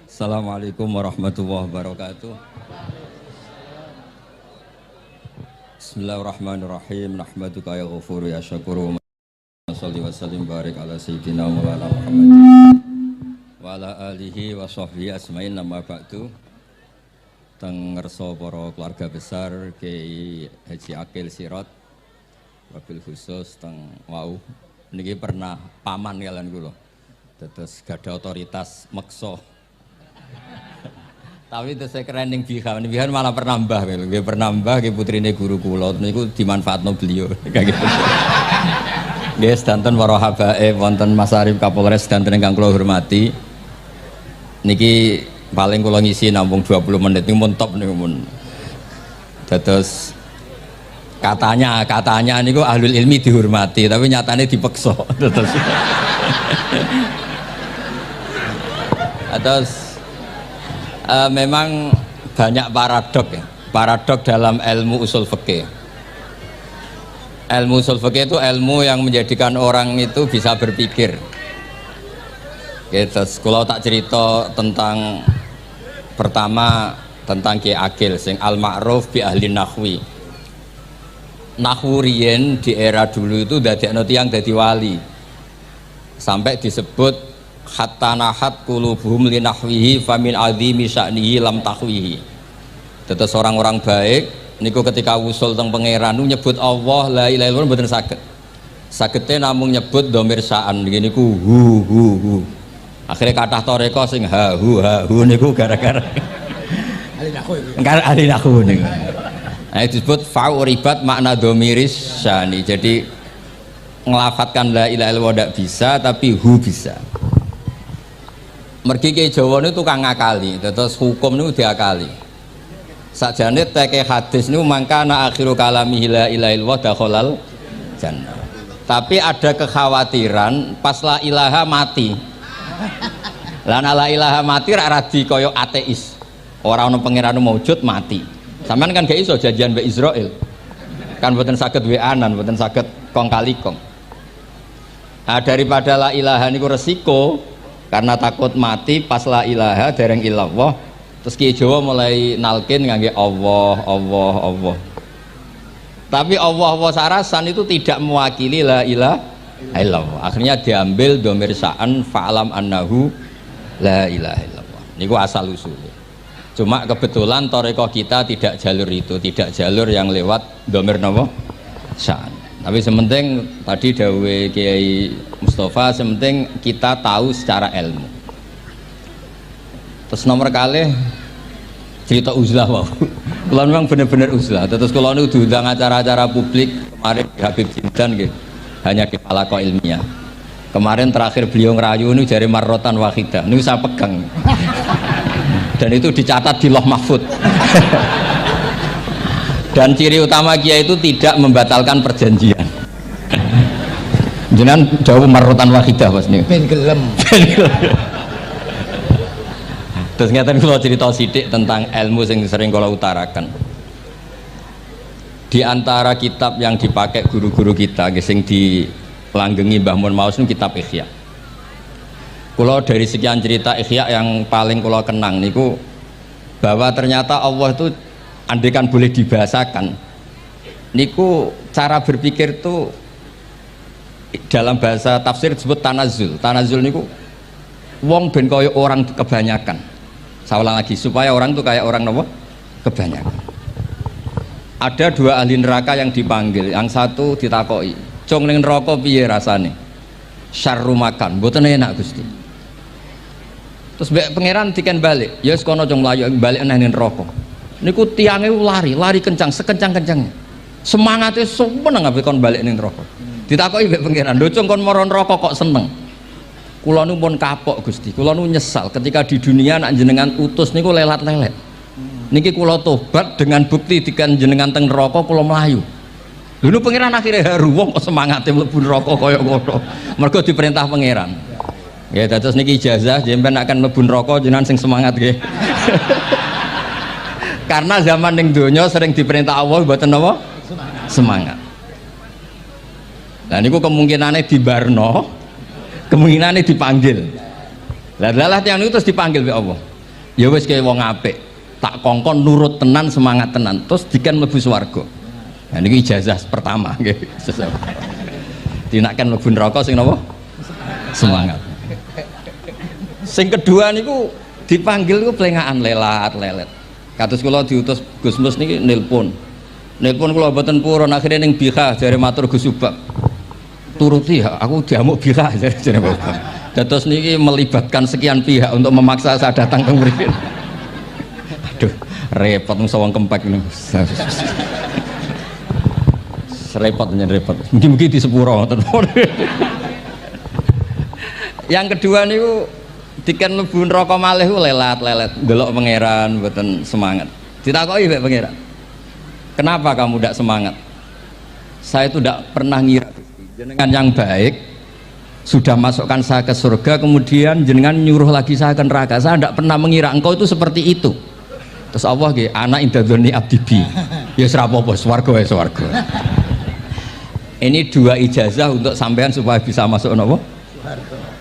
Assalamualaikum warahmatullahi wabarakatuh. Bismillahirrahmanirrahim. Nahmaduka ya ghafuru ya syakuru. Shalli wa sallim barik ala sayyidina Maulana Muhammad wa ala alihi wa sahbihi asma'in. Nama ba'du. Teng ngerso para keluarga besar Kiai Haji Akil Sirot wabil khusus teng wau niki pernah paman kalian kula. Terus gada otoritas meksa. Tapi itu saya keren yang bihan malah pernambah, dia pernambah, dia putrine guru kula, niku dimanfaatno beliau, kayak gitu. Dia sedanten para habaib, wonten Mas Arif Kapolres sedanten ingkang kula hormati. Niki paling kula ngisi nampung 20 menit, niku mun top niku mun. Terus katanya niku ahlul ilmi dihormati, tapi nyatane dipeksa. Terus memang banyak paradok dalam ilmu usul fikih. Ilmu usul fikih itu ilmu yang menjadikan orang itu bisa berpikir. Gitu. Kalau tak cerita tentang pertama tentang Kiai Akil sing al-ma'ruf bi ahli nahwi. Nahwu riyen di era dulu itu dadekno tiyang dadi wali. Sampai disebut hatta nahat qulubuhum li nahwihi famin azimi sya'nihi lam tahwihi. Tetes orang-orang baik niku ketika usul teng pangeran nyebut Allah la ilaha illallah mboten saged. Sagete namung nyebut dhamir sa'an niku hu. Akhire kathah toreko sing ha hu niku gara-gara ahli nahwu niku. Nah, disebut fa'uribat makna dhamiris sya'ni. Jadi ngelafatkan la ilaha illallah ndak bisa tapi hu bisa. Mergi ke Jawa ini tukang ngakali, terus hukum ini diakali. Sakjane teke hadis ini mangkana akhiru kalamihi la ilaha illallah dakhalal jannah. Tapi ada kekhawatiran pas la ilaha mati. Lan la ilaha mati rak radi kaya ateis. Ora ono pangeran maujud mati. Sampean kan gak iso janjian mbek Israil. Kan mboten saged weanan, mboten saged kong kali kong. Nah, daripada la ilaha niku resiko karena takut mati pas la ilaha dereng illallah, terus Kiai Jawa mulai nalkin ngangge Allah. Tapi Allah sarasan itu tidak mewakili la ilaha illallah. Akhirnya diambil dhamir sa'an fa'alam annahu la ilaha illallah. Niku asal usulnya. Cuma kebetulan thariqah kita tidak jalur itu, tidak jalur yang lewat dhamir napa? Sa'an. Tapi sementing tadi dawuhe Kiai Mustafa, sementing kita tahu secara ilmu. Terus nomor kali cerita uzlah wow. Kalau memang benar-benar uzlah. Terus kalau nu diundang acara-acara publik kemarin di Habib Jindan gitu, hanya di palako ilmiah. Kemarin terakhir beliau ngerayu ini jari marrotan wahidah. Ini saya pegang. Dan itu dicatat di Loh Mahfud. Dan ciri utama Kiai itu tidak membatalkan perjanjian. Jenengan jauh marrotan wahidah Mas niku. Ben gelem. Terus ngeten kula cerita sithik tentang ilmu yang sering kula utarakan. Di antara kitab yang dipakai guru-guru kita sing dilanggengi Mbah Mun Maus niku kitab Ihya. Kula dari sekian cerita Ihya yang paling kula kenang niku bahwa ternyata Allah itu andaikan boleh dibahasakan niku cara berpikir tuh dalam bahasa tafsir disebut tanazul niku wong ben kaya orang kebanyakan. Saya ulang lagi supaya orang tuh kayak orang nopo kebanyakan. Ada dua ahli neraka yang dipanggil, yang satu ditakoki cung ning neraka piye rasane syarru makan mboten enak Gusti. Terus mbek pangeran diken balik ya wis kono cung mlayu balik nang neraka. Niku tiangnya lari kencang, sekencang-kencangnya. Semangatnya seneng ngabe kon balik ning neraka. Ditakoki mbek pangeran, "Lho cung kon mara neraka kok seneng?" Kula nu pun kapok Gusti. Kula nu nyesal ketika di dunia nak jenengan utus niku lelat-lelet. Niki kula tobat dengan bukti dikan jenengan teng neraka kula mlayu. Lho nu pangeran akhirnya haru wong kok semangate mlebu neraka kaya ngono. Mergo diperintah pangeran. Ya terus niki ijazah jenengan akan mlebu neraka jenengan sing semangat nggih. Karena zaman ning donya sering diperintah Allah mboten napa? Semangat. Nah niku kemungkinannya dibarno, kemungkinannya dipanggil. Lah yang itu terus dipanggil oleh Allah. Ya wis kaya wong apik, tak kongkon nurut tenan, semangat tenan, terus diken mlebu swarga. Nah niki ijazah pertama nggih. Dinaken mlebu neraka sing napa? Semangat. Sing kedua niku dipanggil ku plengakan lelat-lelet. Kados kula diutus Gus Mus niki nelpon kula mboten purun, akhirnya ning Bika jare matur Gus Subak. Turuti ya, aku diamuk Bika jare Bapak. Dados niki melibatkan sekian pihak untuk memaksa saya datang ke mriki. Aduh, repot wong sawang kempek niku. Repot. Mugi-mugi di sepuro ngoten. Yang kedua niku diken mlebu neraka malih ku lelat-lelet, ndelok pangeran mboten semangat. Ditakoki mbek pangeran. Kenapa kamu tidak semangat? Saya itu tidak pernah ngira jenengan yang baik sudah masukkan saya ke surga, kemudian jenengan nyuruh lagi saya ke neraka. Saya tidak pernah mengira engkau itu seperti itu. Terus Allah nggih, ana indadzoni abdibi. Ya ora apa-apa, swarga ya swarga. Ini dua ijazah untuk sampean supaya bisa masuk napa?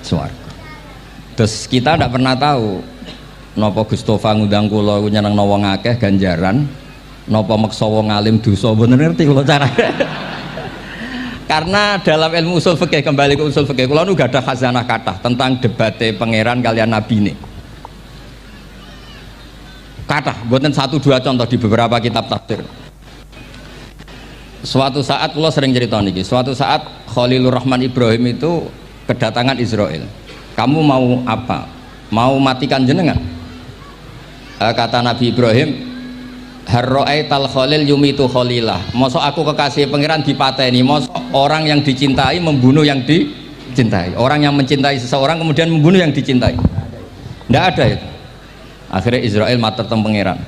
Swarga. Terus kita tidak pernah tahu napa Gustofa ngundang kula nyenengno wong akeh ganjaran, napa meksa wong alim dosa, mboten ngerti kula carane. Karena dalam ilmu usul fikih, kembali ke usul fikih, kula nu gadah khazanah kathah tentang debate pangeran kalian nabi ini. Kathah, mboten satu dua contoh di beberapa kitab tafsir. Suatu saat kula sering cerita niki, suatu saat Khalilur Rahman Ibrahim itu kedatangan Israel. Kamu mau apa? Mau matikan jenengan? Kata Nabi Ibrahim, harro'aital khalil yumitu khalilah. Mosok aku kekasih pangeran dipateni, mosok orang yang dicintai membunuh yang dicintai, orang yang mencintai seseorang kemudian membunuh yang dicintai. Tidak ada itu. Akhirnya Israel matur teng pangeran.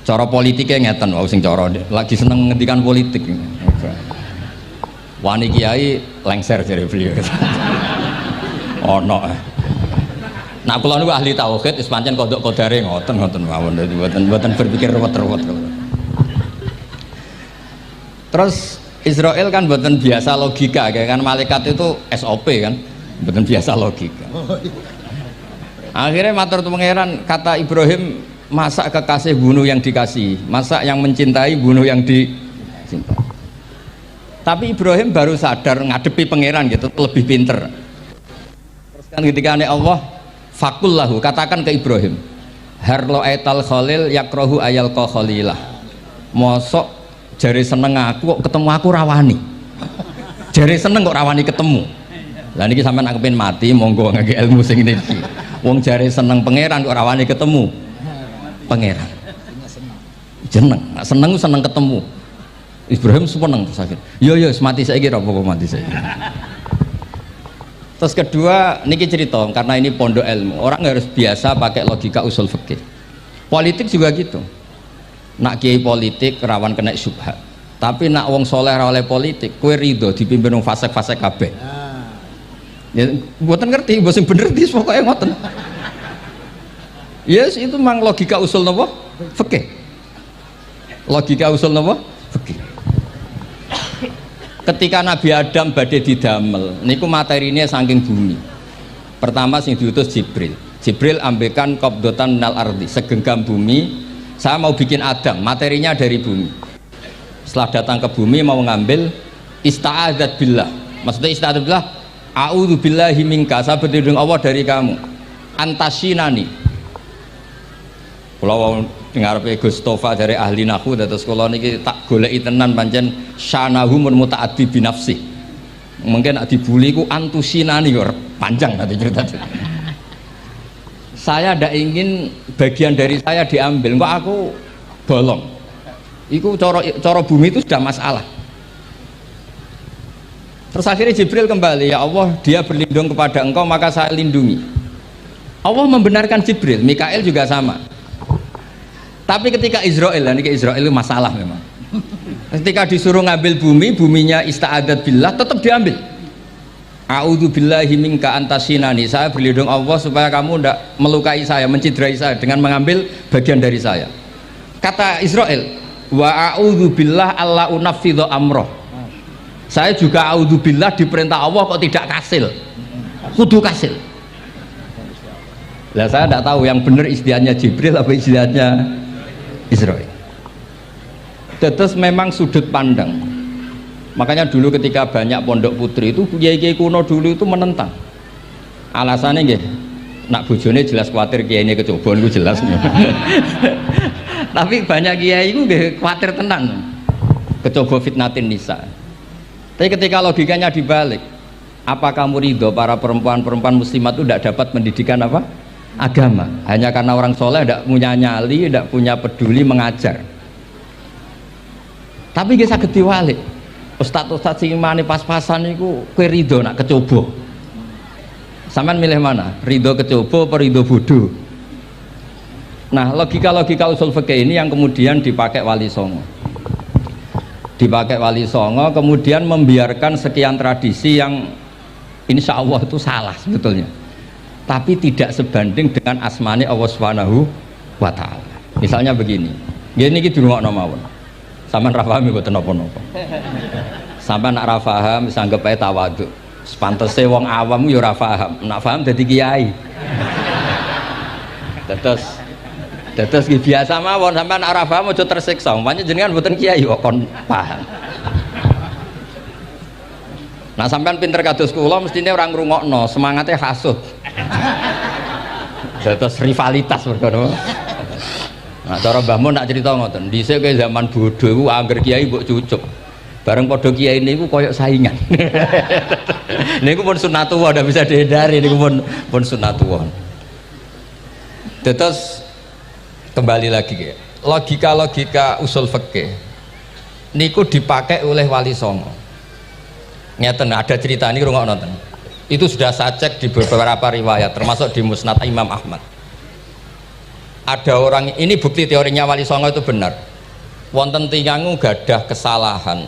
Cara politiknya ngeten, wau sing cara lagi seneng ngendikan politik. Wani kiai lengser jare beliau. Ono. Nah kula niku ahli tauhid wis pancen kodok kodare ngoten mawon, mboten berpikir ruwet-ruwet. Terus Israel kan mboten biasa logika, kan malaikat itu SOP kan, mboten biasa logika. Akhirnya matur tu pangeran, kata Ibrahim, masa kekasih bunuh yang dikasih, masa yang mencintai bunuh yang dicintai. Tapi Ibrahim baru sadar ngadepi pangeran gitu, lebih pinter. Kan ketika Allah fakul lahu, katakan ke Ibrahim, harlo aital khalil yakrohu ayal ko khalilah. Mosok jari seneng aku kok ketemu aku rawani, jari seneng kok rawani ketemu. Lah niki sampean aku pengen mati, monggo ngake ilmu sing niki. Wong jari seneng pangeran kok rawani ketemu pangeran. Seneng ketemu. Ibrahim seneng sakit. Yo mati saiki apa mati saiki. Terus kedua, niki cerita karena ini pondok ilmu, orang harus biasa pakai logika usul fikih. Politik juga gitu. Nak kiai politik rawan kena syubhat. Tapi nak wong soleh oleh politik, kue ridho dipimpin wong fasek-fasek kabeh. Ya, buatan ngerti, bosan bener di pokoknya ngoten. Yes, itu memang logika usul nopo fikih. Logika usul nopo fikih. Ketika Nabi Adam badhe didamel niku materinya saking bumi. Pertama sing diutus Jibril ambekan qabdotan minal ardi, segenggam bumi. Saya mau bikin Adam, materinya dari bumi. Setelah datang ke bumi mau ngambil ista'adzat billah. Maksudnya ista'adzat billah, a'udzu billahi minka, saya berlindung Allah dari kamu. Antasinani. Kalau dengar Gustofa dari ahli nahu, terus kalau niki tak goleki tenan pancen syanahu mun mutaaddi binafsi. Mungkin dibuli ku antusinani kok panjang nanti cerita. Saya tidak ingin bagian dari saya diambil, kok aku bolong. Iku coro bumi itu sudah masalah. Terus akhirnya Jibril kembali, ya Allah, dia berlindung kepada engkau maka saya lindungi. Allah membenarkan Jibril, Mikael juga sama. Tapi ketika Israel, ini Israel itu masalah memang. Ketika disuruh ngambil bumi, buminya ista'adat billah, tetap diambil. A'udzu billahi minka antasinani, saya berlindung Allah supaya kamu tidak melukai saya, menciderai saya dengan mengambil bagian dari saya. Kata Israel, wa a'udzu billah alla unaffidhu amroh. Saya juga a'udzu billah diperintah Allah kok tidak kasil. Kudu kasil. Lah saya tidak tahu yang benar istilahnya Jibril apa istilahnya Israil. Terus memang sudut pandang. Makanya dulu ketika banyak pondok putri itu kiai-kiai kuno dulu itu menentang. Alasannya nggih, nak bojone jelas khawatir kiai ini kecoba niku jelas. Tapi banyak kiai itu nggih khawatir tenan. Kecoba fitnatin nisa. Tapi ketika logikanya dibalik, apa kamu ridho para perempuan-perempuan muslimat itu tidak dapat pendidikan apa? Agama. Hanya karena orang soleh tidak punya nyali, tidak punya peduli mengajar. Tapi kita saged diwalik. Ustadz sing imane pas-pasan niku kowe ridho nak kecoba. Sampean milih mana? Ridho kecoba apa ridho bodoh? Nah, logika-logika usul fikih ini yang kemudian dipakai Wali Songo. Dipakai Wali Songo kemudian membiarkan sekian tradisi yang insya Allah itu salah sebetulnya. Tapi tidak sebanding dengan asmane Allah Subhanahu wa taala. Misalnya begini. Nggih niki dirungokno mawon. Sampeyan ra paham mboten napa-napa. Sampeyan nak ra paham wis anggap ae tawadhu. Sepantese wong awam yo ora paham. Nak paham dadi kiai. Terus biasa mawon sampeyan nak ra paham aja tersiksa. Umpamane jenengan mboten kiai kok kon paham. Nah sampean pinter kados kula mestine ora ngrungokno, semangate hasud. Terus rivalitas mergo. Nah cara Mbah Mun nak cerita ngoten, dhisik ke zaman bodho iku angger kiai mbok cucuk. Bareng padha kiai niku koyok saingan. Niku pun sunatullah ndak bisa dihindari, niku pun sunatullah. Terus kembali lagi ke logika usul fikih niku dipakai oleh Wali Songo. Ngeten ada cerita ini rungokno nonton. Itu sudah saya cek di beberapa riwayat termasuk di Musnad Imam Ahmad. Ada orang ini bukti teorinya Wali Songo itu benar. Wonten tiyang gadah kesalahan.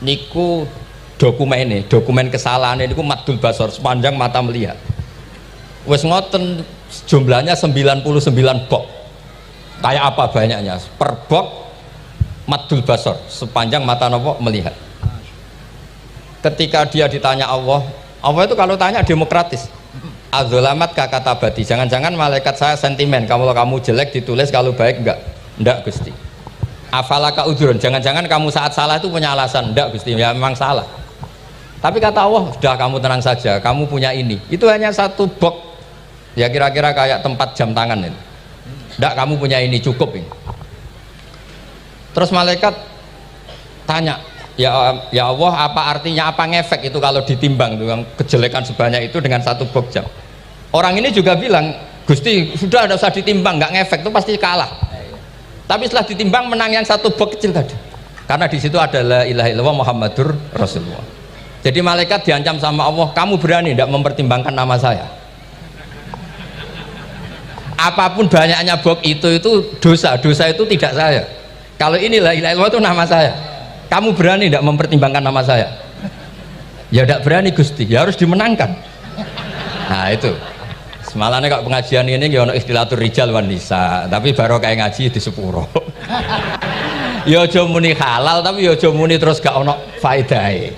Niku dokumen kesalahan niku maddul basar sepanjang mata melihat. Wes ngoten jumlahnya 99 bok. Kayak apa banyaknya? Per bok maddul basar sepanjang mata nopo melihat. Ketika dia ditanya Allah itu kalau tanya demokratis. Adzolamat kakatabati, jangan-jangan malaikat saya sentimen kalau kamu jelek ditulis, kalau baik enggak Gusti. Afalaka udhurun, jangan-jangan kamu saat salah itu punya alasan. Enggak Gusti, ya memang salah. Tapi kata Allah, sudah kamu tenang saja, kamu punya ini. Itu hanya satu box, ya kira-kira kayak tempat jam tangan itu. Enggak, kamu punya ini, cukup ini. Terus malaikat tanya, ya Allah, apa artinya, apa ngefek itu kalau ditimbang dengan kejelekan sebanyak itu dengan satu box jam. Orang ini juga bilang, Gusti sudah ada usah ditimbang, nggak ngefek itu pasti kalah. Tapi setelah ditimbang menang yang satu box kecil tadi, karena di situ ada la ilaha illallah Muhammadur Rasulullah. Jadi malaikat diancam sama Allah, kamu berani tidak mempertimbangkan nama saya? Apapun banyaknya box itu dosa itu tidak saya. Kalau ini la ilaha illallah itu nama saya. Kamu berani tidak mempertimbangkan nama saya? Ya tidak berani Gusti, ya harus dimenangkan. Nah itu semalahnya kalau pengajian ini ya ono istilatur rijal wan nisa, tapi baru kayak ngaji di sepuro. Ya aja muni halal, tapi ya aja muni terus gak ono faedahe.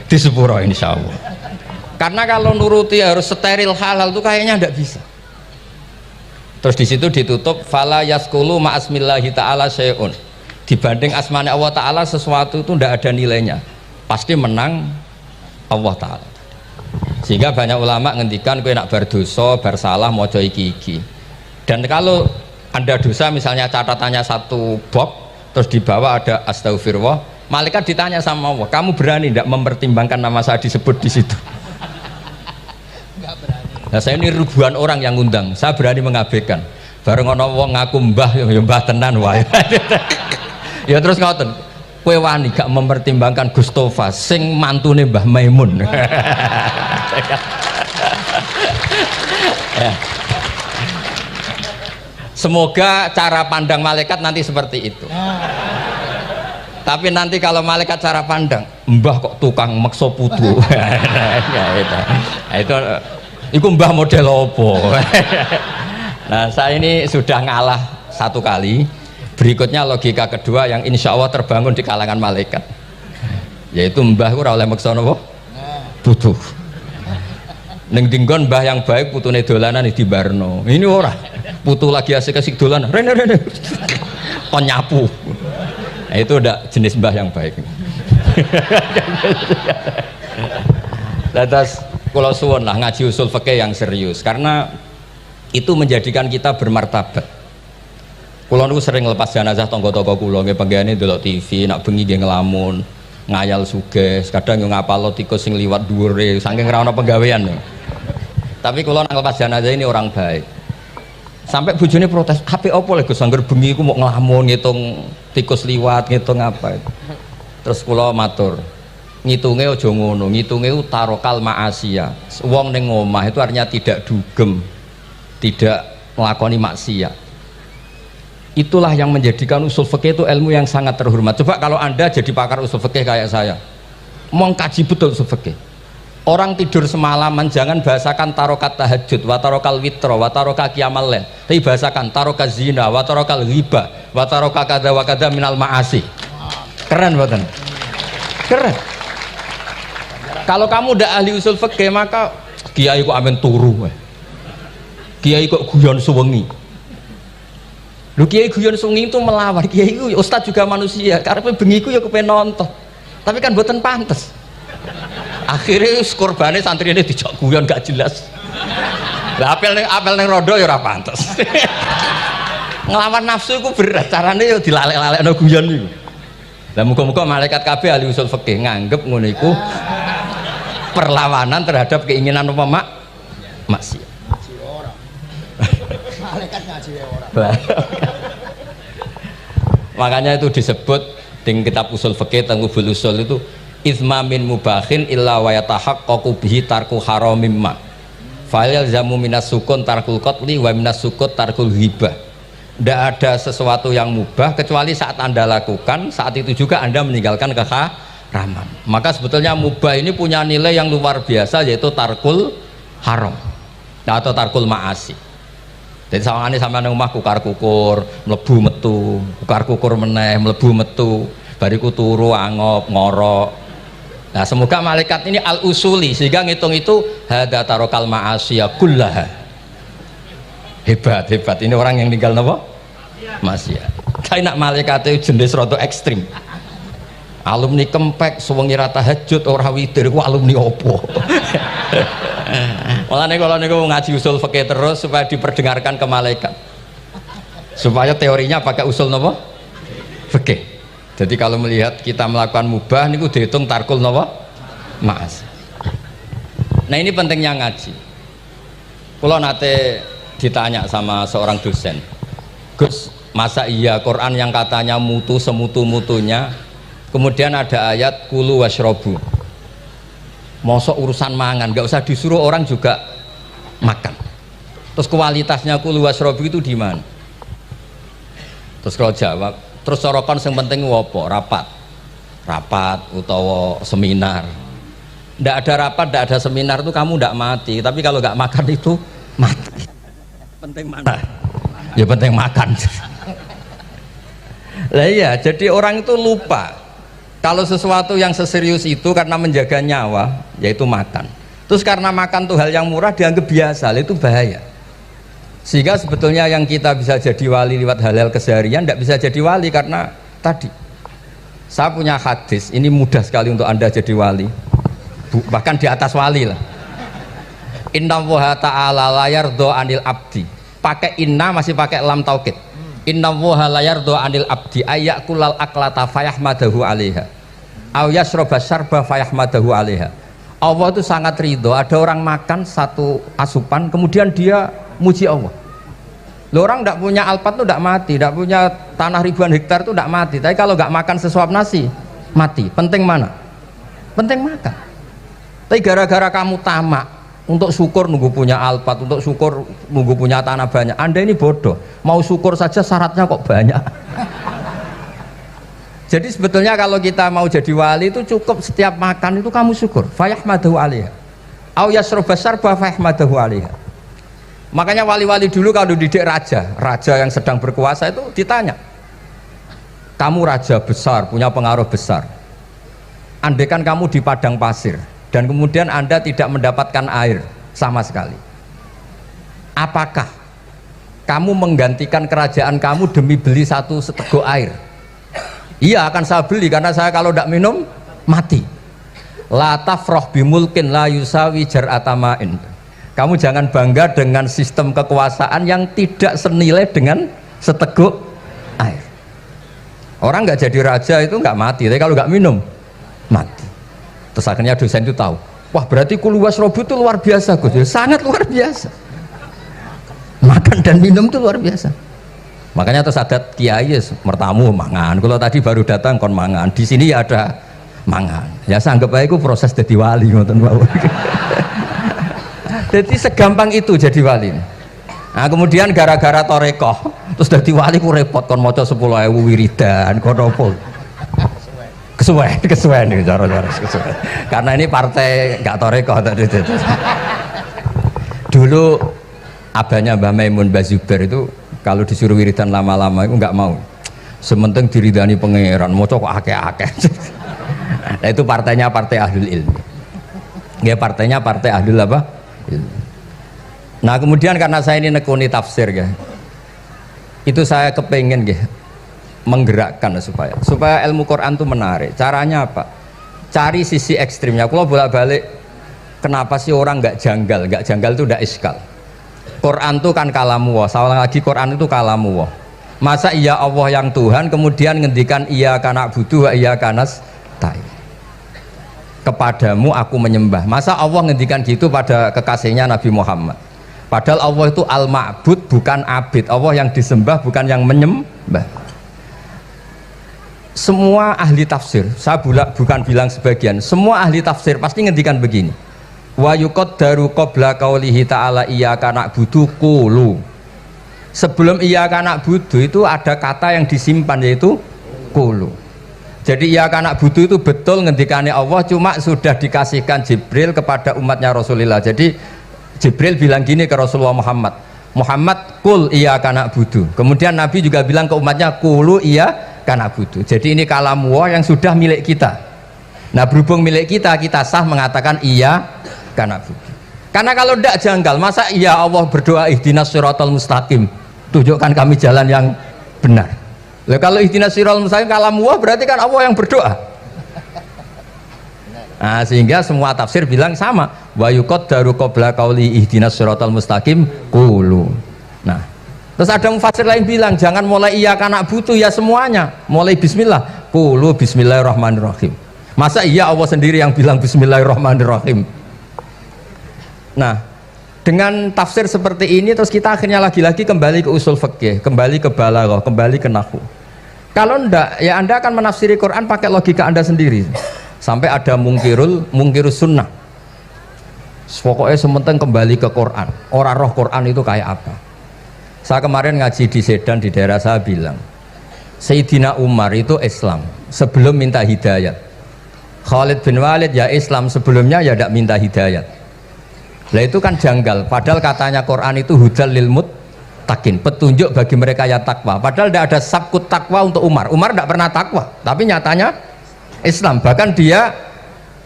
Di sepuro insyaallah. Karena kalau nuruti harus steril halal itu kayaknya tidak bisa. Terus di situ ditutup fala yaskulu ma'asmillahi ta'ala syai'un. Dibanding asmane Allah Ta'ala sesuatu itu tidak ada nilainya, pasti menang Allah Ta'ala. Sehingga banyak ulama ngendikan kowe nak berdosa bersalah mojo iki. Dan kalau ada dosa misalnya catatannya satu box terus di bawah ada astagfirullah, malaikat ditanya sama Allah, kamu berani tidak mempertimbangkan nama saya disebut di situ? Nah saya ini ribuan orang yang ngundang, saya berani mengabaikan. Bareng ono wong ngaku mbah ya mbah tenan wae. Ya terus ngoten, kowe wani gak mempertimbangkan Gustofa sing mantune Mbah Maimun. Ya. Semoga cara pandang malaikat nanti seperti itu. Tapi nanti kalau malaikat cara pandang, mbah kok tukang makso putu. Itu mbah model opo. Nah saya ini sudah ngalah satu kali. Berikutnya logika kedua yang insya Allah terbangun di kalangan malaikat, yaitu mbah ora oleh maksa napa butuh. Neng dinggon mbah yang baik putune dolanan di Barno. Ini ora. Putu lagi asik-asik dolanan. Rene. Kon nyapu. Nah, itu udah jenis mbah yang baik. Lantas kula suwun lah ngaji usul fikih yang serius karena itu menjadikan kita bermartabat. Kula niku sering lepas jenazah tangga-tangga kula nggih penggene ndelok TV, nak bengi nggih ngelamun, ngayal sugih, kadang yo ngapalo tikus sing liwat dhuwure saking ora ana penggawean. Tapi kula nang lepas jenazah ini orang baik. Sampai bojone protes, "HP opo lho Gus angger bengi iku mau ngelamun ngitung tikus liwat, ngitung apa." Terus kula matur, ngitunge aja ngono, ngitunge tarokal ma'asiya. Wong ning omah itu artinya tidak dugem, tidak melakoni maksiat. Itulah yang menjadikan usul fikih itu ilmu yang sangat terhormat. Coba kalau Anda jadi pakar usul fikih kayak saya, mau kaji betul usul fikih. Orang tidur semalaman jangan bahasakan tarokat tahajud, wa tarokal witro, wa taroka qiyamal lail. Tapi bahasakan taroka zina, wa tarokal ghibah, wa taroka kada wa kada minal ma'asi. Keren mboten? Keren. Kalau kamu udah ahli usul fikih maka kiai kok amen turu. Kiai kok guyon suwengi. Lho kiai guyon suwengi itu melawan. Kiai itu ustaz juga manusia. Karepe bengi ku ya kepen nonton. Tapi kan mboten pantes. Akhirnya korbane santri ini dijak guyon gak jelas. Lah apel ning rodo ya ora pantes. Nglawan nafsu iku berat, carane ya dilalek-lalekno guyon niku. Lah muga-muga malaikat kabeh ahli usul fikih nganggep ngono iku perlawanan terhadap keinginan apa maksiat. Malaikat ngaji ora. Makanya itu disebut di kitab usul fikih Tanghubul Usul itu izma min mubahin illa wa yatahaqqaqu bihi tarku haramim ma fa'al yalzamu minas sukun tarkul qatli wa minas sukut tarkul ghibah. Tidak ada sesuatu yang mubah kecuali saat Anda lakukan, saat itu juga Anda meninggalkan keharaman. Maka sebetulnya mubah ini punya nilai yang luar biasa, yaitu tarkul haram atau tarkul ma'asi. Jadi sawangane sampean nang omah kukar-kukur mlebu metu, kukar-kukur meneh mlebu metu, bariku turu angop ngorok. Nah, semoga malaikat ini al-usuli sehingga ngitung itu hada tarokal ma'asiyah kullaha. Hebat. Ini orang yang tinggal napa? Maksiat. Kayak nak malaikat itu jenis rada ekstrim. Alumni kempek suwengi ra tahajud ora witir ku alumni opo? Mulane kalau niku ngaji usul fikih terus supaya diperdengarkan ke malaikat. Supaya teorinya pakai usul napa? Fikih. Jadi kalau melihat kita melakukan mubah niku dihitung tarkul napa? Ma'as. Nah, ini pentingnya ngaji. Kalau nate ditanya sama seorang dosen, "Gus, masa iya Quran yang katanya mutu semutu-mutunya kemudian ada ayat kulu washrobu, mosok urusan mangan gak usah disuruh orang juga makan, terus kualitasnya kulu washrobu itu di mana?" Terus kalau jawab, terus sorokan yang penting wopo rapat utawa seminar. Ndak ada rapat, ndak ada seminar itu kamu ndak mati, tapi kalau nggak makan itu mati. Penting mana? Ya penting makan. Lah iya, jadi orang itu lupa kalau sesuatu yang seserius itu karena menjaga nyawa yaitu makan. Terus karena makan tuh hal yang murah dianggap biasa, itu bahaya. Sehingga sebetulnya yang kita bisa jadi wali lewat hal-hal keseharian tidak bisa jadi wali karena tadi. Saya punya hadis, ini mudah sekali untuk Anda jadi wali, bahkan di atas wali lah. Inna woha ta'ala layar do anil abdi, pakai inna masih pakai lam taukid. Inna woha layar do anil abdi ayak kulal aklata fayahmadahu alaiha aw yasroba syarba fayahmadahu alaiha. Allah itu sangat ridho ada orang makan satu asupan kemudian dia muji Allah. Loh, orang tidak punya alpat itu tidak mati, tidak punya tanah ribuan hektar itu tidak mati, tapi kalau nggak makan sesuap nasi mati. Penting mana? Penting makan. Tapi gara-gara kamu tamak untuk syukur nunggu punya alpat, untuk syukur nunggu punya tanah banyak, Anda ini bodoh. Mau syukur saja syaratnya kok banyak. Jadi sebetulnya kalau kita mau jadi wali itu cukup setiap makan itu kamu syukur. Fayahmadahu alaiha aw yasroba syarba fayahmadahu alaiha. Makanya wali-wali dulu kalau didik raja yang sedang berkuasa itu ditanya, kamu raja besar, punya pengaruh besar, andaikan kamu di padang pasir dan kemudian Anda tidak mendapatkan air sama sekali. Apakah kamu menggantikan kerajaan kamu demi beli satu seteguk air? Iya, akan saya beli karena saya kalau tidak minum mati. La tafrah bimulkin la yusawi jar'atamain. Kamu jangan bangga dengan sistem kekuasaan yang tidak senilai dengan seteguk air. Orang nggak jadi raja itu nggak mati, tapi kalau nggak minum mati. Terus akhirnya dosen itu tahu, wah berarti kuluwas robu itu luar biasa Gus, sangat luar biasa. Makan dan minum itu luar biasa. Makanya terus adat kiai mertamu mangan. Kalau tadi baru datang kon mangan, di sini ya ada mangan. Ya sanggep aja itu proses jadi wali ngoten Pak. Jadi segampang itu jadi wali. Nah, kemudian gara-gara torekoh terus jadi wali ku repot kon maca 10.000 wiridan kon opo. Kesuwen nih cara-cara kesuwen. Karena ini partai gak torekoh tadi. Dulu abahnya Mbah Maimun Mbah Zubair itu kalau disuruh wiridan lama-lama itu nggak mau. Sementing diridani pangeran, maca kok akeh-akeh. Nah, itu partainya partai ahlul ilmi. Ya partainya partai ahlul apa? Ilmi. Nah kemudian karena saya ini nekuni tafsir ya, itu saya kepengen ya menggerakkan supaya ilmu Quran itu menarik. Caranya apa? Cari sisi ekstrimnya. Kalau bolak-balik, kenapa sih orang nggak janggal? Nggak janggal itu udah iskal. Quran itu kan kalamu Allah. Saya lagi Quran itu kalamu Allah. Masa iya Allah yang Tuhan kemudian ngendikan iya kana budu wa iya kanas tai. Kepadamu aku menyembah. Masa Allah ngendikan gitu pada kekasihnya Nabi Muhammad. Padahal Allah itu al-ma'bud bukan abid. Allah yang disembah bukan yang menyembah. Semua ahli tafsir, saya bukan bilang sebagian, semua ahli tafsir pasti ngendikan begini. Wa yuqaddaru qabla qaulihi ta'ala iyyaka na'budu qulu. Sebelum iyyaka na'budu itu ada kata yang disimpan yaitu qulu. Jadi iyyaka na'budu itu betul ngendikane Allah, cuma sudah dikasihkan Jibril kepada umatnya Rasulullah. Jadi Jibril bilang gini ke Rasulullah Muhammad, Muhammad qul iyyaka na'budu. Kemudian Nabi juga bilang ke umatnya qulu iyyaka na'budu. Jadi ini kalam Allah yang sudah milik kita. Nah berhubung milik kita, kita sah mengatakan iya karena budi. Karena kalau tidak janggal, masa iya Allah berdoa ihdinas siratal mustaqim, tunjukkan kami jalan yang benar. Lah kalau ihdinas siratal mustaqim kalam Allah berarti kan Allah yang berdoa. Nah, sehingga semua tafsir bilang sama. Wa yuqaddaru qabla qauli ihdinas siratal mustaqim qulu. Nah, terus ada mufassir lain bilang jangan mulai iya karena butuh ya semuanya, mulai bismillah, qulu bismillahirrahmanirrahim. Masa iya Allah sendiri yang bilang bismillahirrahmanirrahim. Nah, dengan tafsir seperti ini terus kita akhirnya lagi-lagi kembali ke usul fikih, kembali ke balaghah, kembali ke nahwu. Kalau ndak, ya Anda akan menafsiri Quran pakai logika Anda sendiri. Sampai ada mungkirus sunnah. Pokoknya sementing kembali ke Quran. Orang roh Quran itu kayak apa? Saya kemarin ngaji di Sedan di daerah saya bilang, Sayyidina Umar itu Islam sebelum minta hidayat. Khalid bin Walid ya Islam sebelumnya ya tidak minta hidayat. Lah itu kan janggal, padahal katanya Quran itu hudal lil muttaqin, petunjuk bagi mereka yang takwa. Padahal tidak ada sabkut takwa untuk Umar. Umar tidak pernah takwa, tapi nyatanya Islam. Bahkan dia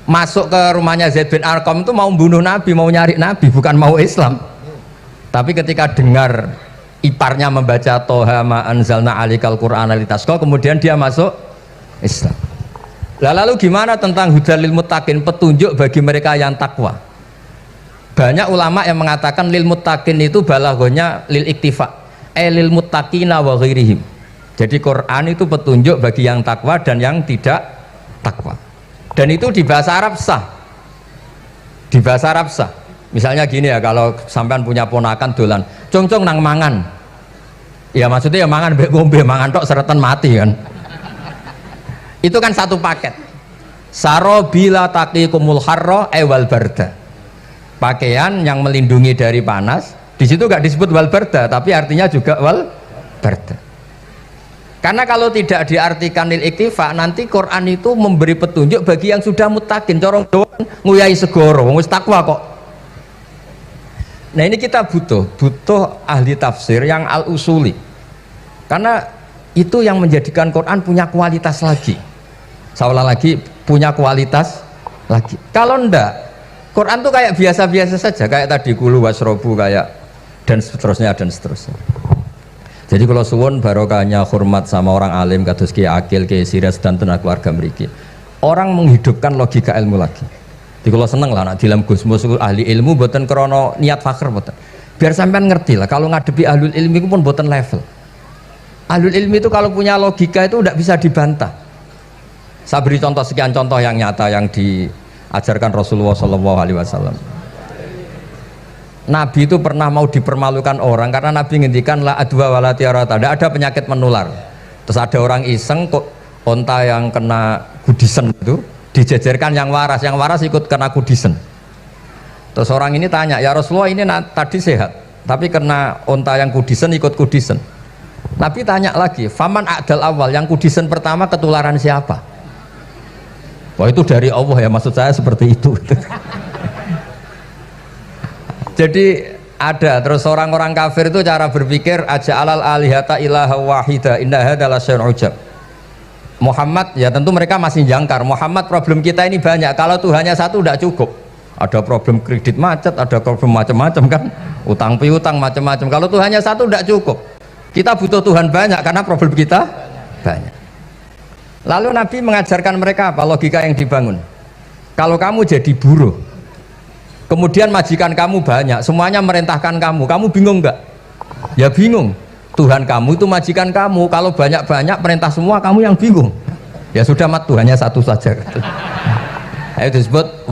masuk ke rumahnya Zaid bin Arqam itu mau bunuh Nabi, mau nyari Nabi, bukan mau Islam. Tapi ketika dengar iparnya membaca Toha ma anzalna alikal Qur'ana litasqa, kemudian dia masuk Islam. Lalu gimana tentang hudal lil muttaqin, petunjuk bagi mereka yang takwa? Banyak ulama yang mengatakan lil muttaqin itu balaghahnya lil iktifa, lil muttaqina wa ghairihim. Jadi Quran itu petunjuk bagi yang takwa dan yang tidak takwa. Dan itu di bahasa Arab sah. Di bahasa Arab sah. Misalnya gini ya, kalau sampean punya ponakan dolan, cong-cong nang mangan. Ya maksudnya ya mangan mbek ngombe, mangan tok seretan mati kan. Itu kan satu paket. Sarobila taqikumul harra wal barda. Pakaian yang melindungi dari panas, di situ nggak disebut wal barda, tapi artinya juga wal barda. Karena kalau tidak diartikan lil iktifa, nanti Quran itu memberi petunjuk bagi yang sudah muttaqin, corong doan nguyai segoro, wis takwa kok. Nah ini kita butuh ahli tafsir yang al usuli, karena itu yang menjadikan Quran punya kualitas lagi. Seolah lagi punya kualitas lagi. Kalau ndak, Quran tuh kayak biasa-biasa saja, kayak tadi kulu wasrobu kayak dan seterusnya dan seterusnya. Jadi kalau suwun barokahnya hormat sama orang alim kados Ki Akil, Ki Siras dan tenaga keluarga mriki. Orang menghidupkan logika ilmu lagi. Jadi kalau seneng lah nak dalam Gusmus ahli ilmu boten krono niat fakir boten. Biar sampean ngerti lah kalau ngadepi ahlul ilmi itu pun boten level. Ahlul ilmi itu kalau punya logika itu tidak bisa dibantah. Saya beri contoh sekian contoh yang nyata yang diajarkan Rasulullah SAW. Nabi itu pernah mau dipermalukan orang karena Nabi ngendikan la adwa wala tiarata, tidak ada penyakit menular. Terus ada orang iseng kok onta yang kena gudisen itu dijejerkan yang waras ikut kena gudisen. Terus orang ini tanya, ya Rasulullah ini tadi sehat tapi kena onta yang gudisen ikut gudisen. Nabi tanya lagi, faman a'dal awal, yang kudisen pertama ketularan siapa? Wah itu dari Allah ya, maksud saya seperti itu. Jadi ada terus orang-orang kafir itu cara berpikir aja alal alihata ilaha wahida inna hadalah syai'un ujab. Muhammad ya tentu mereka masih jangkar, Muhammad problem kita ini banyak, kalau Tuhannya satu tidak cukup. Ada problem kredit macet, ada problem macam-macam kan, utang piutang macam-macam. Kalau Tuhannya satu tidak cukup. Kita butuh Tuhan banyak karena problem kita banyak. Lalu Nabi mengajarkan mereka apa logika yang dibangun. Kalau kamu jadi buruh, kemudian majikan kamu banyak, semuanya merintahkan kamu, kamu bingung nggak? Ya bingung. Tuhan kamu itu majikan kamu, kalau banyak-banyak perintah semua kamu yang bingung. Ya sudah mat Tuhannya satu saja. Itu disebut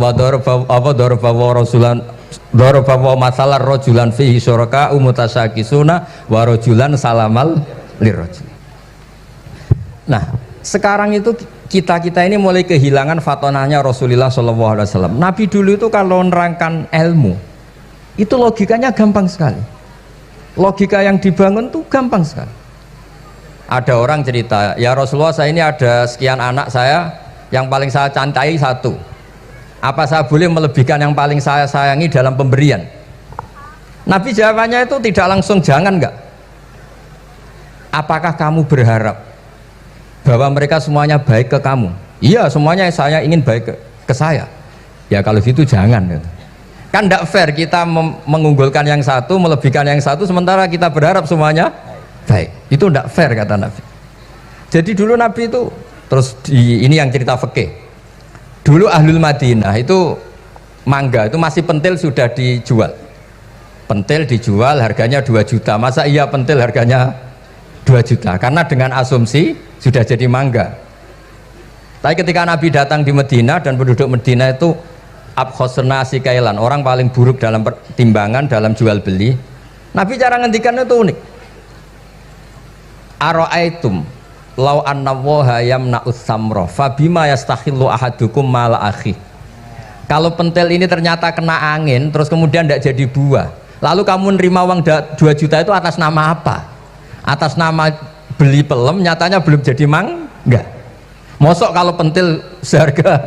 Dorobawa masalah rojulan fihi syuraka umutasakisuna warojulan salamal lirrojul. Nah sekarang itu kita ini mulai kehilangan fatonahnya Rasulullah SAW. Nabi dulu itu kalau nerangkan ilmu itu logikanya gampang sekali, logika yang dibangun tuh gampang sekali. Ada orang cerita, ya Rasulullah saya ini ada sekian anak saya, yang paling saya cintai satu, apa saya boleh melebihkan yang paling saya sayangi dalam pemberian? Nabi jawabannya itu tidak langsung jangan enggak. Apakah kamu berharap bahwa mereka semuanya baik ke kamu? Iya semuanya saya ingin baik ke saya. Ya kalau gitu jangan. Kan tidak fair kita mengunggulkan yang satu, melebihkan yang satu, sementara kita berharap semuanya baik. Itu tidak fair kata Nabi. Jadi dulu Nabi itu terus ini yang cerita fikih. Dulu Ahlul Madinah itu mangga itu masih pentil sudah dijual. Pentil dijual harganya 2 juta. Masa iya pentil harganya 2 juta? Karena dengan asumsi sudah jadi mangga. Tapi ketika Nabi datang di Madinah dan penduduk Madinah itu abkhosna sikailan, orang paling buruk dalam pertimbangan dalam jual beli. Nabi cara ngendikan itu unik. Aro'aitum lau anna waha yamna'us samra fabima yastakhillu ahadukum mala akhi. Kalau pentil ini ternyata kena angin terus kemudian tidak jadi buah, lalu kamu nerima uang 2 juta itu atas nama apa? Atas nama beli pelem, nyatanya belum jadi mangga. Mosok kalau pentil seharga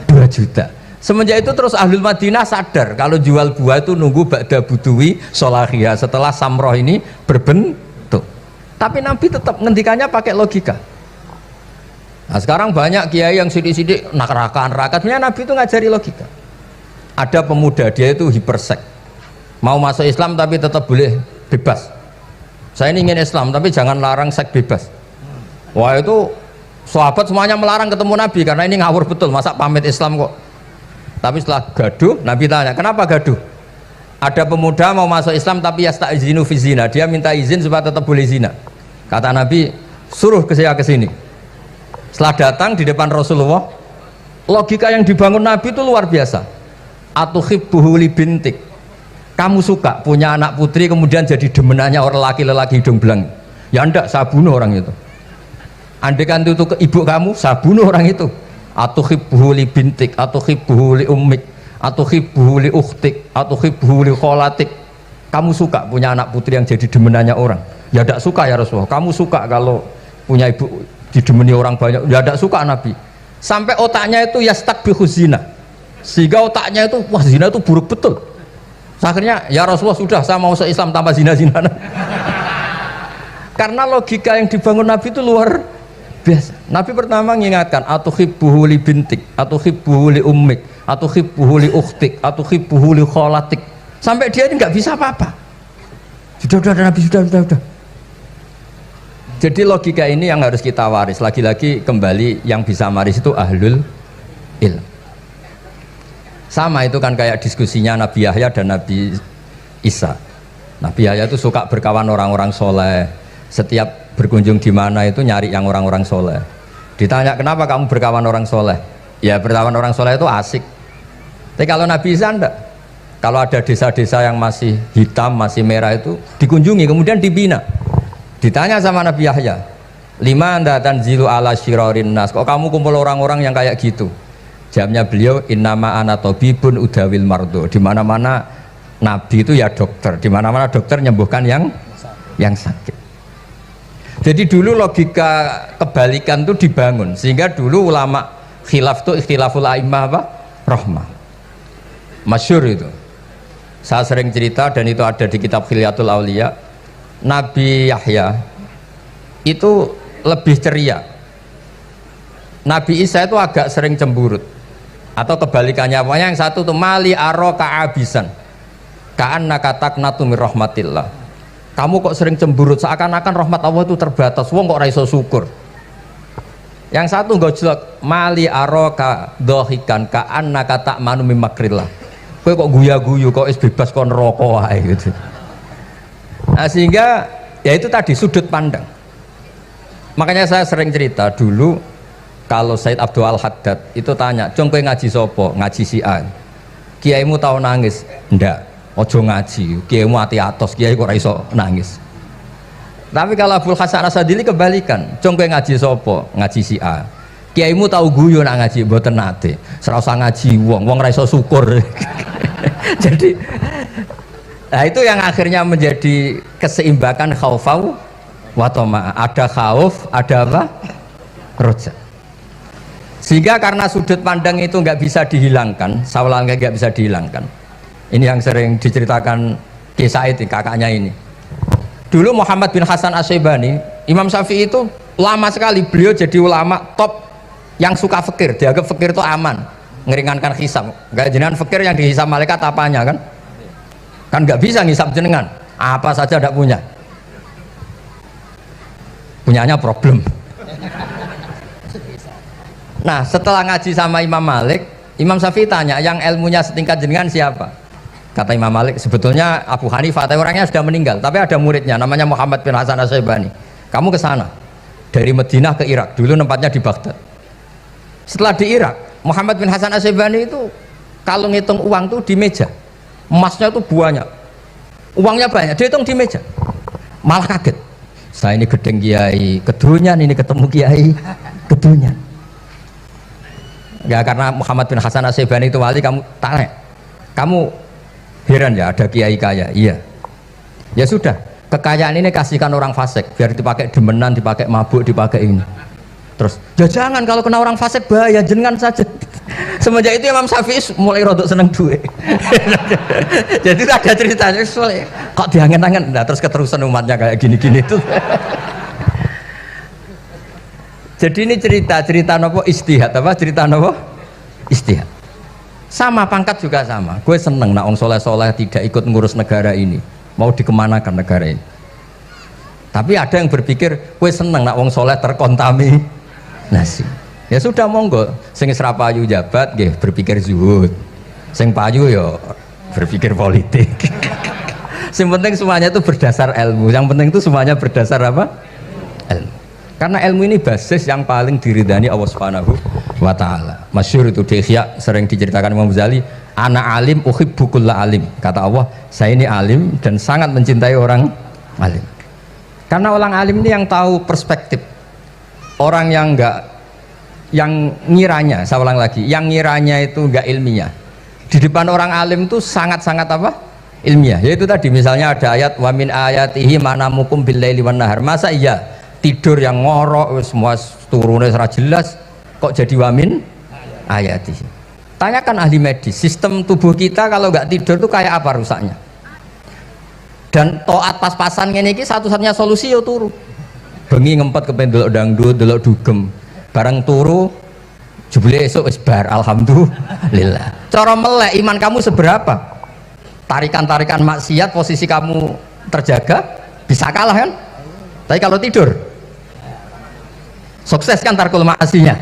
2 juta. Semenjak itu terus Ahlul Madinah sadar kalau jual buah itu nunggu ba'da buduwi solahiyah, setelah samroh ini berbentuk. Tapi Nabi tetap ngendikannya pakai logika. Nah sekarang banyak kiai yang sidik-sidik neraka, sebenarnya Nabi itu ngajari logika. Ada pemuda dia itu hipersek, mau masuk Islam tapi tetap boleh bebas. Saya ini ingin Islam tapi jangan larang seks bebas. Wah itu sahabat semuanya melarang ketemu Nabi karena ini ngawur betul, masa pamit Islam kok. Tapi setelah gaduh Nabi tanya, kenapa gaduh? Ada pemuda mau masuk Islam tapi yasta'izinu fi zina, dia minta izin supaya tetap boleh zina. Kata Nabi, suruh saya ke sini. Setelah datang di depan Rasulullah, logika yang dibangun Nabi itu luar biasa. Atuhibbuhu li bintik, kamu suka punya anak putri kemudian jadi demenannya orang laki-laki hidung belang? Ya enggak, saya bunuh orang itu. Andaikan itu ke ibu kamu, saya bunuh orang itu. Atuhibbuhu li bintik, atuhibbuhu li ummik, atuhibbuhu li ukhtik, atuhibbuhu li kholatik. Kamu suka punya anak putri yang jadi demenannya orang? Ya tidak suka ya Rasulullah. Kamu suka kalau punya ibu didemeni orang banyak? Ya tidak suka Nabi. Sampai otaknya itu yastakbihu zina, sehingga otaknya itu wah zina itu buruk betul. Akhirnya ya Rasulullah sudah, saya mau se-Islam tanpa zina-zina. Karena logika yang dibangun Nabi itu luar biasa. Nabi pertama mengingatkan atuhibbuhu li bintik, atuhibbuhu li ummik, atau hibbuhu li ukhtik atau hibbuhu li kholatik, sampai dia ini nggak bisa apa-apa. Sudah Nabi sudah. Jadi logika ini yang harus kita waris. Lagi-lagi kembali yang bisa waris itu ahlul ilm. Sama itu kan kayak diskusinya Nabi Yahya dan Nabi Isa. Nabi Yahya itu suka berkawan orang-orang soleh. Setiap berkunjung di mana itu nyari yang orang-orang soleh. Ditanya kenapa kamu berkawan orang soleh? Ya berkawan orang soleh itu asik. Tapi kalau Nabi Isa enggak. Kalau ada desa-desa yang masih hitam, masih merah itu dikunjungi, kemudian dibina. Ditanya sama Nabi Yahya, lima anda tanzilu ala syirarin nas, kok kamu kumpul orang-orang yang kayak gitu? Jawabnya beliau, innama ana tabibun udawil mardo. Di mana-mana Nabi itu ya dokter, di mana-mana dokter nyembuhkan yang sakit. Jadi dulu logika kebalikan itu dibangun, sehingga dulu ulama khilaf itu ikhtilaful a'immah apa? Rahmah. Masyhur itu. Saya sering cerita dan itu ada di kitab Khilyatul Auliya. Nabi Yahya itu lebih ceria. Nabi Isa itu agak sering cemburut. Atau kebalikannya, apanya yang satu tuh mali aro ka'abisan ka'annaka taqnatu mir rahmatillah. Kamu kok sering cemburut, seakan-akan rahmat Allah itu terbatas. Wong kok ra iso syukur. Yang satu gojlok mali aro ka dohikan ka'annaka ta'manu mim makrillah. Kowe kok guya-guyu, kok is bebas kon rokok ae gitu. Nah, sehingga ya itu tadi sudut pandang. Makanya saya sering cerita dulu kalau Said Abdul Al-Haddad itu tanya, "Cung kowe ngaji sopo?" "Ngaji si A." "Kiaimu tahu nangis?" "Ndak." "Ojo ngaji, kiaimu ati atos, kiai kok ora iso nangis." Tapi kalau Abdul Hasan Asadili kebalikan, "Cung kowe ngaji sopo?" "Ngaji si A." "Kiaimu tahu guyu nak ngaji?" "Mboten nate." "Ora usah ngaji wong ora iso syukur." Jadi nah itu yang akhirnya menjadi keseimbangan khaufau wa tama. Ada khauf, ada apa? Roja. Sehingga karena sudut pandang itu nggak bisa dihilangkan, sawalan nggak bisa dihilangkan. Ini yang sering diceritakan kisah itu kakaknya ini. Dulu Muhammad bin Hasan Asy-Syaibani, Imam Syafi'i itu lama sekali beliau jadi ulama top yang suka fikir. Dianggap fikir itu aman, ngeringankan hisab. Nggak jenengan fikir yang dihisab malaikat apanya kan? Kan nggak bisa ngisap jenengan, apa saja tidak punya. Punyanya problem. Nah setelah ngaji sama Imam Malik, Imam Syafi'i tanya, yang ilmunya setingkat jenengan siapa? Kata Imam Malik, sebetulnya Abu Hanifah, tapi orangnya sudah meninggal, tapi ada muridnya namanya Muhammad bin Hasan Asy-Syaibani. Kamu ke sana dari Madinah ke Irak, dulu tempatnya di Baghdad. Setelah di Irak, Muhammad bin Hasan Asy-Syaibani itu kalau ngitung uang tuh di meja, emasnya tuh banyak, uangnya banyak, dia hitung di meja, malah kaget. Saya ini gedeng kiai kedunyan, ini ketemu kiai kedunyan. Ya karena Muhammad bin Hasan Asy-Syaibani itu wali, kamu tanya, kamu heran ya ada kiai kaya? Iya. Ya sudah, kekayaan ini kasihkan orang fasik, biar dipakai demenan, dipakai mabuk, dipakai ini. Terus, ya jangan, kalau kena orang fasik bahaya, jenengan saja. Semenjak itu Imam Syafi'i mulai rodok seneng duit. Jadi ada ceritanya, kok diangen-angen, nah terus keterusan umatnya kayak gini-gini tuh. Jadi ini cerita nopo istihad, apa cerita nopo istihad. Sama pangkat juga sama. Gue seneng nak orang soleh-soleh tidak ikut ngurus negara ini, mau dikemanakan negara ini. Tapi ada yang berpikir, gue seneng nak orang soleh terkontaminasi. Ya sudah monggo, sing serapayu jabat, gih berpikir zuhud. Sing payu yo berpikir politik. Yang penting semuanya itu berdasar ilmu. Yang penting itu semuanya berdasar apa? Ilmu. Karena ilmu ini basis yang paling diridani Allah Subhanahu wa Ta'ala. Masyhur itu di Ihya sering diceritakan Imam Ghazali, ana alim uhibbu kulla alim. Kata Allah, saya ini alim dan sangat mencintai orang alim. Karena orang alim ini yang tahu perspektif. Orang yang enggak, yang ngiranya, saya ulang lagi, yang ngiranya itu enggak ilmiah. Di depan orang alim itu sangat-sangat apa? Ilmiah. Yaitu tadi misalnya ada ayat wa min ayatihi manamukum bil laili wan nahar. Masa iya tidur yang ngorok semua turunnya secara jelas kok jadi wamin ayati. Tanyakan ahli medis, sistem tubuh kita kalau nggak tidur tuh kayak apa rusaknya. Dan toat pas-pasan ini satu-satunya solusi yo turu. Bengi ngempet kepen delok dangdut, delok dugem. Barang turu jebule esuk wis bar alhamdulillah. Cara melek iman kamu seberapa? Tarikan-tarikan maksiat posisi kamu terjaga bisa kalah kan? Tapi kalau tidur sukses kan tarkul maksinya.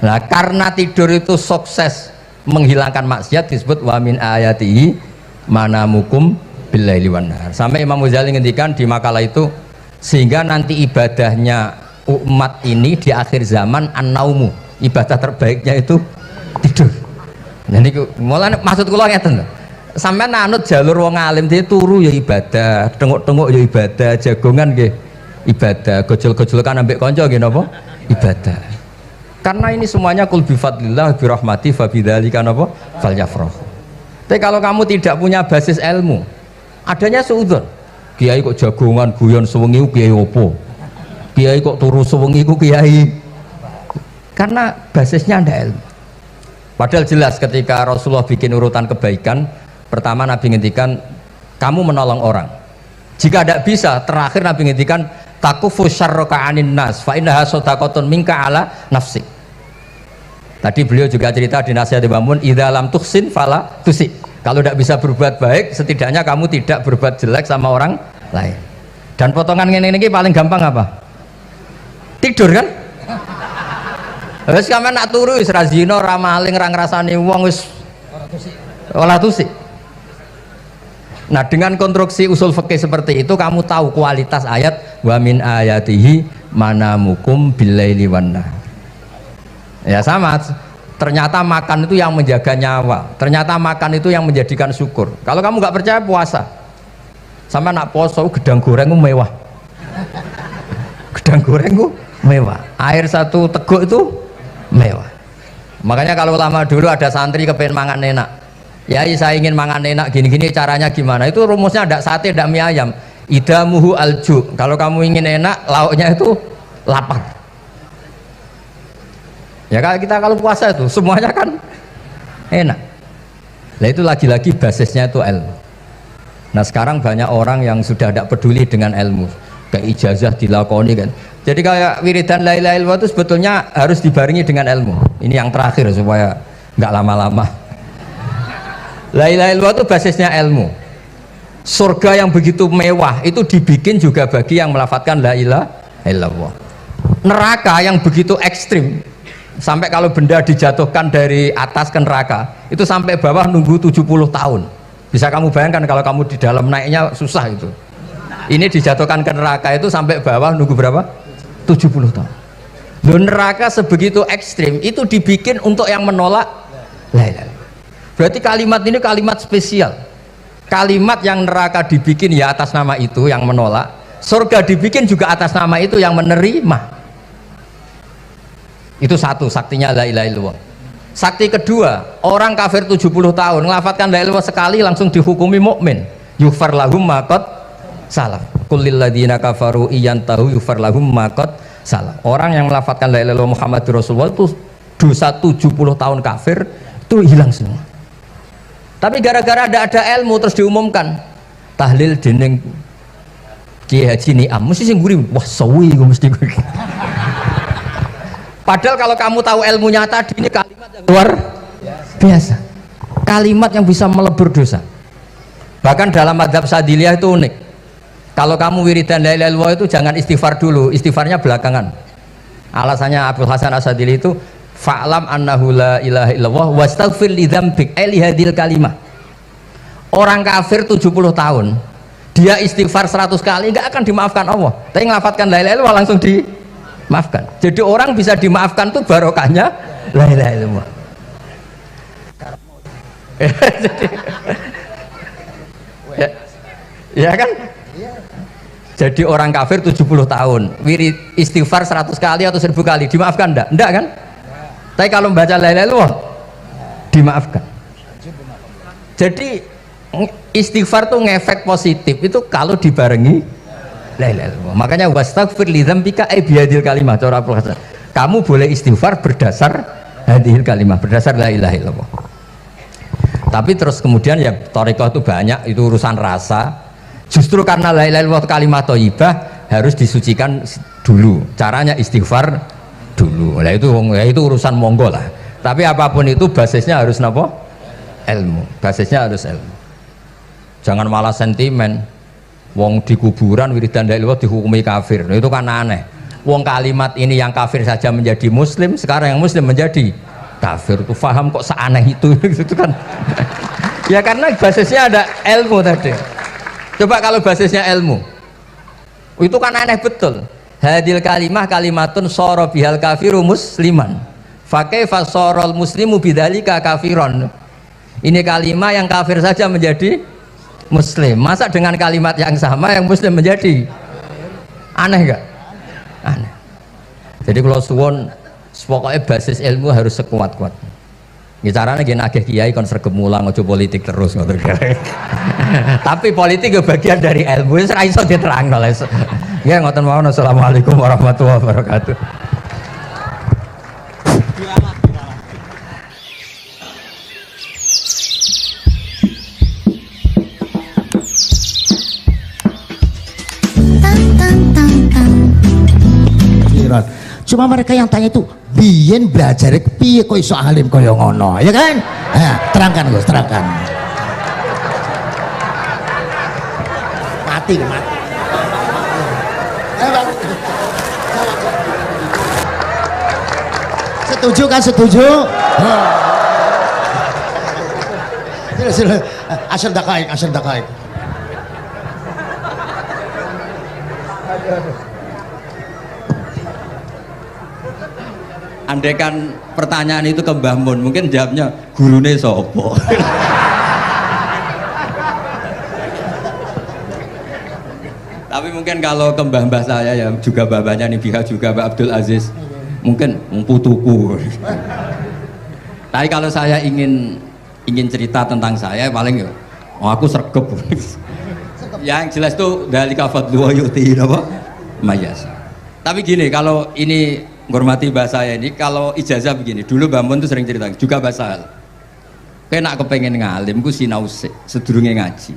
Nah karena tidur itu sukses menghilangkan maksiat disebut wa min ayatihi manamukum billaili wan nahar. Sampai Imam Ghazali ngendikan di makalah itu, sehingga nanti ibadahnya umat ini di akhir zaman an-naumu, ibadah terbaiknya itu tidur. Jadi mulai maksud kula ngeten lho. Sampai nanut jalur wong alim dia turu ya ibadah, tengok-tengok ya ibadah, jagongan nggih ibadah, gojol-gojolkan ambek kanca nggih napa? Ibadah. Karena ini semuanya kul bi fadlillah bi rahmati fa bidzalika napa? Falyafrahu. Tapi kalau kamu tidak punya basis ilmu, adanya suudzon. Kiai kok jagongan guyon sewengi kiai opo? Kiai kok turu sewengi ku kiai. Karena basisnya ada ilmu. Padahal jelas ketika Rasulullah bikin urutan kebaikan, pertama Nabi ngendikan kamu menolong orang. Jika tidak bisa, terakhir Nabi ngendikan takufu syarraka anin nas fa innaha shadaqatun minka ala nafsik. Tadi beliau juga cerita di nasihat Mbah Mun, idza lam tuhsin fala tusi. Kalau tidak bisa berbuat baik, setidaknya kamu tidak berbuat jelek sama orang lain. Dan potongan ini paling gampang apa? Tidur kan? Wis sampean nak turu wis ra zina, ra maling, ra ngrasani wong wis ora tusi. Nah dengan konstruksi usul fikih seperti itu kamu tahu kualitas ayat wa min ayatihi manamukum billaili wan nahar. Ya sama, ternyata makan itu yang menjaga nyawa, ternyata makan itu yang menjadikan syukur. Kalau kamu nggak percaya puasa, sama nak poso gedang goreng mewah, gedang goreng mewah, air satu teguk itu mewah. Makanya kalau lama dulu ada santri kepengen mangan enak, ya saya ingin mangan enak gini-gini, caranya gimana? Itu rumusnya ada sate, ada mie ayam. Idamuhu alju. Kalau kamu ingin enak, lauknya itu lapar. Ya kita kalau puasa itu semuanya kan enak. Nah itu lagi-lagi basisnya itu ilmu. Nah sekarang banyak orang yang sudah tidak peduli dengan ilmu, kayak ijazah dilakoni kan. Jadi kayak wiridan la ilaha illallah itu sebetulnya harus dibarengi dengan ilmu. Ini yang terakhir supaya nggak lama-lama. La ilaha illallah itu basisnya ilmu. Surga yang begitu mewah itu dibikin juga bagi yang melafadzkan la ilaha illallah. Neraka yang begitu ekstrim, sampai kalau benda dijatuhkan dari atas ke neraka itu sampai bawah nunggu 70 tahun. Bisa kamu bayangkan kalau kamu di dalam, naiknya susah itu. Ini dijatuhkan ke neraka itu sampai bawah nunggu berapa? 70 tahun. Loh, neraka sebegitu ekstrim itu dibikin untuk yang menolak la ilaha illallah. Berarti kalimat ini kalimat spesial. Kalimat yang neraka dibikin ya atas nama itu yang menolak, surga dibikin juga atas nama itu yang menerima. Itu satu saktinya la ilaha illallah. Sakti kedua, orang kafir 70 tahun ngelafatkan la ilaha illallah sekali langsung dihukumi mukmin. Yughfar lahum ma qad salaf. Qul lil ladzina kafaru iyantahu yughfar lahum ma qad salaf. Orang yang melafatkan la ilaha illallah Muhammadur Rasulullah itu dosa 70 tahun kafir itu hilang semua. Tapi gara-gara ada ilmu terus diumumkan tahlil dening Kiai Haji Niam mesti sing guri, wah sawi gue mesti guri. Padahal kalau kamu tahu ilmunya tadi, ini kalimat yang luar biasa, kalimat yang bisa melebur dosa. Bahkan dalam madzhab Sadiliyah itu unik, kalau kamu wiridan la ilaha illallah itu jangan istighfar dulu, istighfarnya belakangan. Alasannya Abdul Hasan As-Sadili itu fa'lam annahu la ilaha illallah wastaghfir li dzambik li hadhil kalimah. Orang kafir 70 tahun dia istighfar 100 kali enggak akan dimaafkan Allah, tapi ngelafatkan la ilaha illallah langsung dimaafkan. Jadi orang bisa dimaafkan tuh barokahnya la ilaha illallah. Ya kan? Jadi orang kafir 70 tahun wirid istighfar 100 kali atau 1000 kali dimaafkan enggak? Enggak kan? Tapi kalau membaca la ilaha illallah dimaafkan. Jadi istighfar tuh ngefek positif itu kalau dibarengi la ilaha illallah. Makanya wastaghfir li dzambika bihadil kalimah cara Al-Hasan. Kamu boleh istighfar berdasar hadil kalimah, berdasar la ilaha illallah. Tapi terus kemudian ya thariqah itu banyak, itu urusan rasa. Justru karena la ilaha illallah kalimat thayyibah harus disucikan dulu. Caranya istighfar dulu. Nah itu urusan monggo lah. Tapi apapun itu basisnya harus napa? Ilmu. Basisnya harus ilmu. Jangan malah sentimen. Wong di kuburan wiridan la ilaha dihukumi kafir. Nah, itu kan aneh. Wong kalimat ini yang kafir saja menjadi muslim, sekarang yang muslim menjadi kafir. Itu paham kok seaneh itu gitu kan. Ya karena basisnya ada ilmu tadi. Coba kalau basisnya ilmu. Itu kan aneh betul. Hadil kalimah kalimatun soro bihal kafiru musliman. Fakaifa sorol muslimu bidzalika kafiron. Ini kalimat yang kafir saja menjadi muslim. Masa dengan kalimat yang sama yang muslim menjadi aneh enggak? Aneh. Jadi kalau suwon pokoknya basis ilmu harus sekuat-kuat. Ini caranya gini nagih kiai kon sregep mulang ojo politik terus ngoten. Tapi politik itu bagian dari ilmu, wis ra iso diterangno les. Ya ngoten mawon. Assalamualaikum warahmatullahi wabarakatuh. Cuma mereka yang tanya itu biyen belajar piye kok iso alim kaya ngono, ya kan? Nah, terangkan Gus, terangkan. Mati. Setuju kan? Setuju? Sila. Asal dakaik. Andaikan pertanyaan itu ke Mbah Mun, mungkin jawabnya gurune sopo. Tapi mungkin kalau ke mbah-mbah saya ya juga babanya nih Biha juga Mbak Abdul Aziz, mungkin putuku. Tapi kalau saya ingin cerita tentang saya paling ya, aku sregep. Yang jelas tuh dalika fadlu wa yu'ti apa? Mayas. Tapi gini, kalau ini menghormati bahasa saya ini, kalau ijazah begini, dulu Mbah Mun tuh sering cerita juga bahasa hal. Kena kepengen ngalim, ku sinau sedurunge ngaji.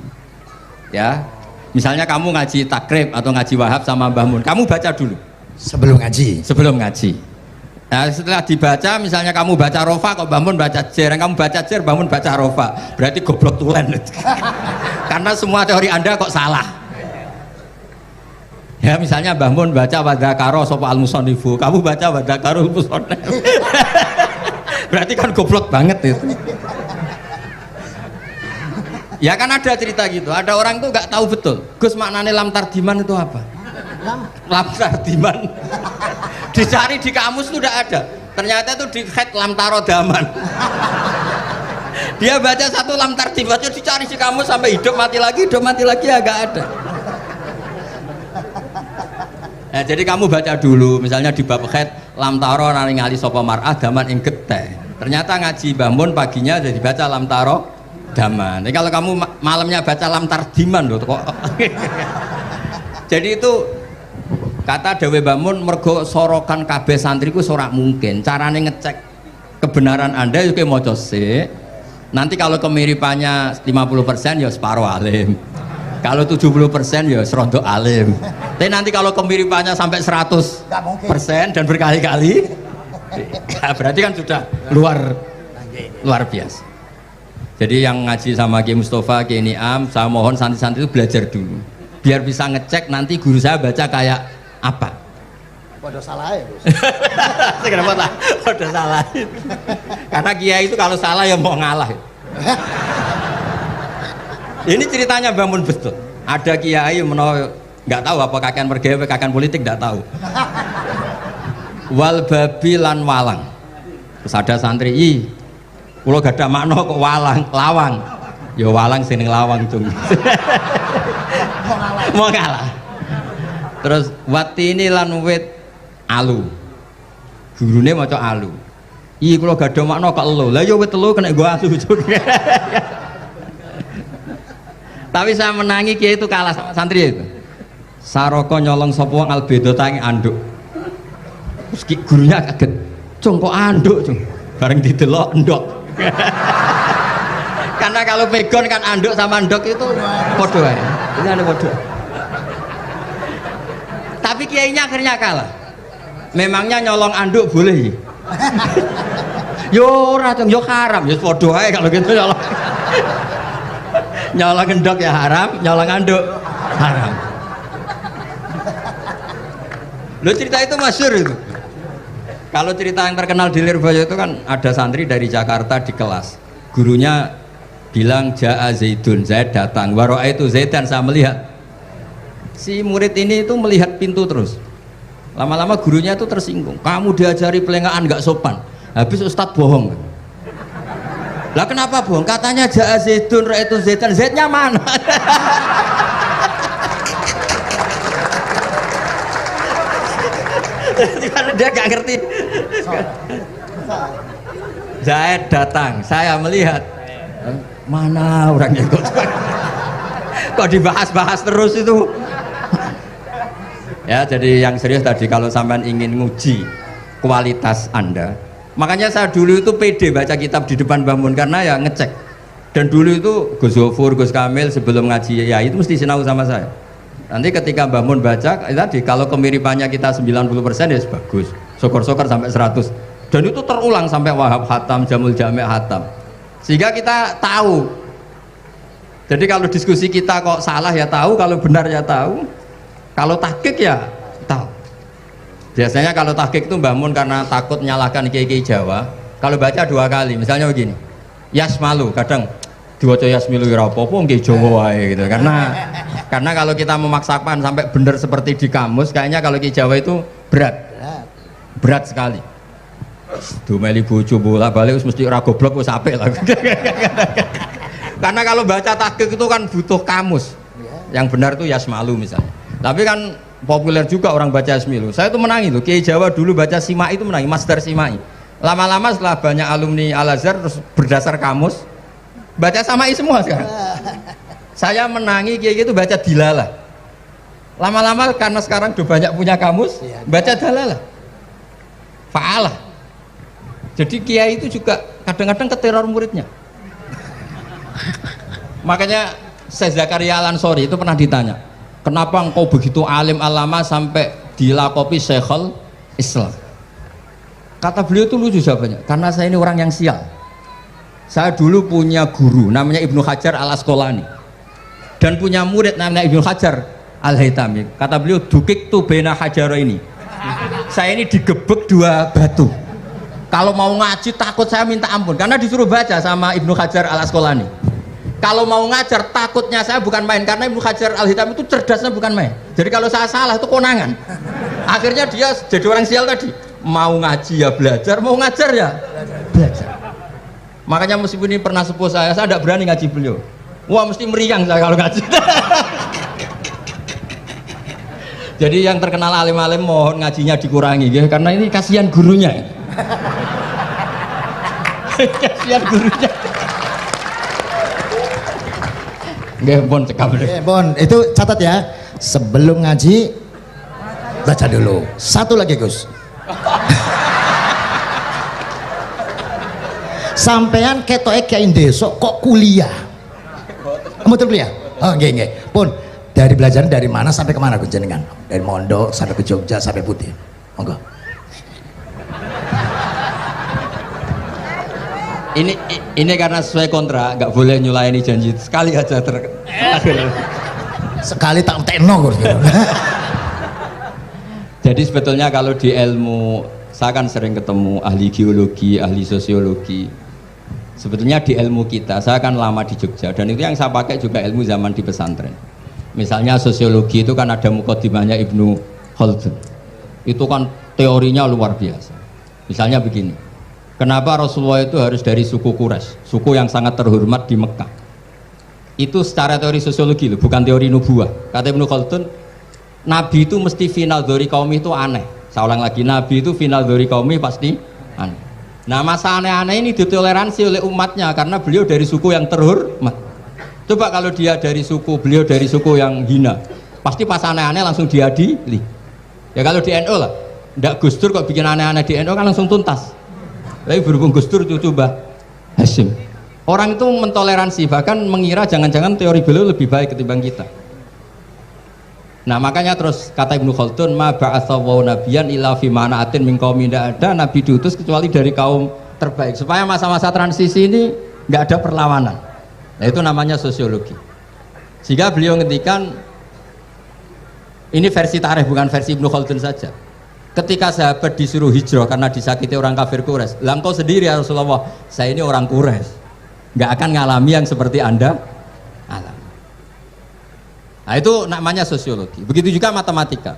Ya, misalnya kamu ngaji takrib atau ngaji wahab sama Mbah Mun, kamu baca dulu. Sebelum ngaji. Nah, setelah dibaca, misalnya kamu baca rofa, kok Mbah Mun baca jer, kamu baca jer, Mbah Mun baca rofa, berarti goblok tulen. Karena semua teori Anda kok salah. Ya misalnya Mbah Mun baca wadakaro sopa al-musonifu, kamu baca wadakaro al-musonif. Berarti kan goblok banget itu. Ya kan ada cerita gitu, ada orang tuh nggak tahu betul Gus maknanya lam tardiman itu apa. Lam tardiman dicari di kamus tuh udah ada, ternyata itu di head lam tarodaman. Dia baca satu lam tardiman dicari di kamus sampai hidup mati lagi agak ada. Nah, jadi kamu baca dulu, misalnya di bab khed lam taro nari ngali sapa mar'ah daman ing geteh. Ternyata ngaji Mbah Mun paginya jadi baca lam taro daman. Jadi kalau kamu malamnya baca lam tardiman loh kok. Jadi itu kata Dewi Mbah Mun mergo sorokan kabeh santriku ora mungkin. Carane ngecek kebenaran Anda yo maca sik. Nanti kalau kemiripannya 50% ya separuh alim. Kalau 70% ya serondo alim. Tapi nanti kalau kemiripannya sampai 100% dan berkali-kali, berarti kan sudah luar biasa. Jadi yang ngaji sama Ki Mustafa, Ki Niam, saya mohon santri-santri itu belajar dulu, biar bisa ngecek nanti guru saya baca kayak apa. Waduh salah ya Gus. Kenapa lah? Waduh salah. Karena kiai itu kalau salah ya mau ngalah. Ini ceritanya Mbah Mun betul. Ada kiai nggak tahu apa kakean mergawe kakean politik nggak tahu. Wal babi lan walang. Terus ada santri, kula gak ada makna kok lawang. Ya walang sing lawang cung. Mau ngalah. Terus watini lan wit alu. Gurune maca alu. Kula gak ada makna kok elo. Lah ya wit telu kena nggo alu cung. Tapi saya menangi kiai itu kalah sama santri itu. Saroko nyolong sapa wong albedo tangi anduk. Terus gurunya kaget. Cung kok anduk, cung. Bareng didelok endok. Karena kalau pegon kan anduk sama endok itu padha wae. Ini ada padha. Tapi kiainya akhirnya kalah. memangnya nyolong anduk boleh? Yo ora dong, yo haram, yo padha ae kalau gitu nyolong. Nyolong gendok ya haram, nyolong anduk haram. Lo cerita itu masyhur itu. Kalau cerita yang terkenal di Lirboyo itu kan ada santri dari Jakarta di kelas. Gurunya bilang Ja'a Zaidun, Zaid datang. Waro'a itu Zaidan, saya melihat. Si murid ini itu melihat pintu terus. Lama-lama gurunya itu tersinggung. Kamu diajari pelengahan nggak sopan. Habis Ustadz bohong. Lah kenapa bohong? Katanya Ja'a Zaidun, Ra itu Zaidan. Zaidnya mana? Dia gak ngerti. Zaid datang, saya melihat. Mana orang ikut? Kok dibahas-bahas terus itu? Ya, jadi yang serius tadi, kalau sampean ingin nguji kualitas Anda, makanya saya dulu itu pede baca kitab di depan Mbah Mun karena ya ngecek. Dan dulu itu Gus Zofur, Gus Kamil sebelum ngaji ya itu mesti sinau sama saya. Nanti ketika Mbah Mun baca tadi, kalau kemiripannya kita 90% ya bagus, syukur-syukur sampai 100, dan itu terulang sampai Wahab Hatam, Jamul Jami' Hatam, sehingga kita tahu. Jadi kalau diskusi kita kok salah ya tahu, kalau benar ya tahu, kalau tahqiq ya tahu. Biasanya kalau tahqiq itu Mbah Mun karena takut nyalahkan kiai-kiai Jawa, kalau baca 2 kali, misalnya begini, Yasmalu, kadang diwaca Yasmilu ya apa-apa nggih Jawa wae gitu. Karena kalau kita memaksakan sampai benar seperti di kamus, kayaknya kalau kiai Jawa itu berat sekali. Dumeli bojo bola-balik mesti ora goblok wis apik lah. Karena kalau baca tahqiq itu kan butuh kamus. Yang benar itu Yasmalu misalnya. Tapi kan populer juga orang baca Yasmilu. Saya tuh menangi loh, kiai Jawa dulu baca Simai itu menangi, Master Simai. Lama-lama setelah banyak alumni Al-Azhar terus berdasar kamus baca Samai semua sekarang. Saya menangi kiai itu baca Dilalah. Lama-lama karena sekarang udah banyak punya kamus, baca Dalalah, Fa'alah. Jadi kiai itu juga kadang-kadang keteror muridnya. Makanya Syekh Zakaria Al-Ansori itu pernah ditanya, kenapa engkau begitu alim alama sampai dilakopi Syekhul Islam? Kata beliau itu lucu jawabannya, karena saya ini orang yang sial. Saya dulu punya guru namanya Ibnu Hajar Al-Asqalani dan punya murid namanya Ibnu Hajar Al-Haytami. Kata beliau, dukik tu bena hajaro ini. Saya ini digebek 2 batu. Kalau mau ngaji takut saya minta ampun karena disuruh baca sama Ibnu Hajar Al-Asqalani. Kalau mau ngajar takutnya saya bukan main karena Ibnu Hajar Al-Haytami itu cerdasnya bukan main. Jadi kalau saya salah itu konangan. Akhirnya dia jadi orang sial tadi. Mau ngaji ya belajar, mau ngajar ya belajar. Makanya meskipun ini pernah sepuh saya tidak berani ngaji beliau. Wah mesti meriang saya kalau ngaji. Jadi yang terkenal alim-alim mohon ngajinya dikurangi ya, karena ini kasihan gurunya. Kasihan gurunya. Nggih, pun cekap. Bon, itu catat ya. Sebelum ngaji baca dulu. Satu lagi, Gus. Sampean ketoke kiai desa kok kuliah? Betul kuliah? Oh, nggih nggih. Pun dari belajar dari mana sampai kemana Gus jenengan? Dari Mondok sampai ke Jogja sampai Putih. Monggo. Ini karena sesuai kontrak, nggak boleh nyulayani janji sekali aja Sekali tak entekno Gus. Jadi sebetulnya kalau di ilmu, saya kan sering ketemu ahli geologi, ahli sosiologi. Sebetulnya di ilmu kita, saya kan lama di Jogja dan itu yang saya pakai juga ilmu zaman di pesantren. Misalnya sosiologi itu kan ada mukadimahnya Ibnu Khaldun. Itu kan teorinya luar biasa. Misalnya begini, kenapa Rasulullah itu harus dari suku Quraisy, suku yang sangat terhormat di Mekah? Itu secara teori sosiologi loh, bukan teori nubuah. Kata Ibnu Khaldun, Nabi itu mesti final dzori kaumi itu aneh. Saya ulang lagi, Nabi itu final dzori kaumi pasti aneh. Nah masa aneh-aneh ini ditoleransi oleh umatnya karena beliau dari suku yang terhormat. Coba kalau dia dari suku, beliau dari suku yang hina, pasti pas aneh-aneh langsung diadili. Ya kalau di NU lah, ndak Gus Dur kok bikin aneh-aneh di NU kan langsung tuntas. Tapi berhubung Gus Dur itu coba Hashim. Orang itu mentoleransi, bahkan mengira jangan-jangan teori beliau lebih baik ketimbang kita. Nah makanya terus kata Ibnu Khaldun, ma ba'atsawu nabiyan illa fi manaatin min qaumin, tidak ada nabi diutus kecuali dari kaum terbaik, supaya masa-masa transisi ini nggak ada perlawanan. Nah itu namanya sosiologi. Sehingga beliau ngendikan, ini versi tarikh bukan versi Ibnu Khaldun saja, ketika sahabat disuruh hijrah karena disakiti orang kafir Quraisy, lah engkau sendiri ya Rasulullah, saya ini orang Quraisy, nggak akan ngalami yang seperti Anda alami. Nah itu namanya sosiologi. Begitu juga matematika.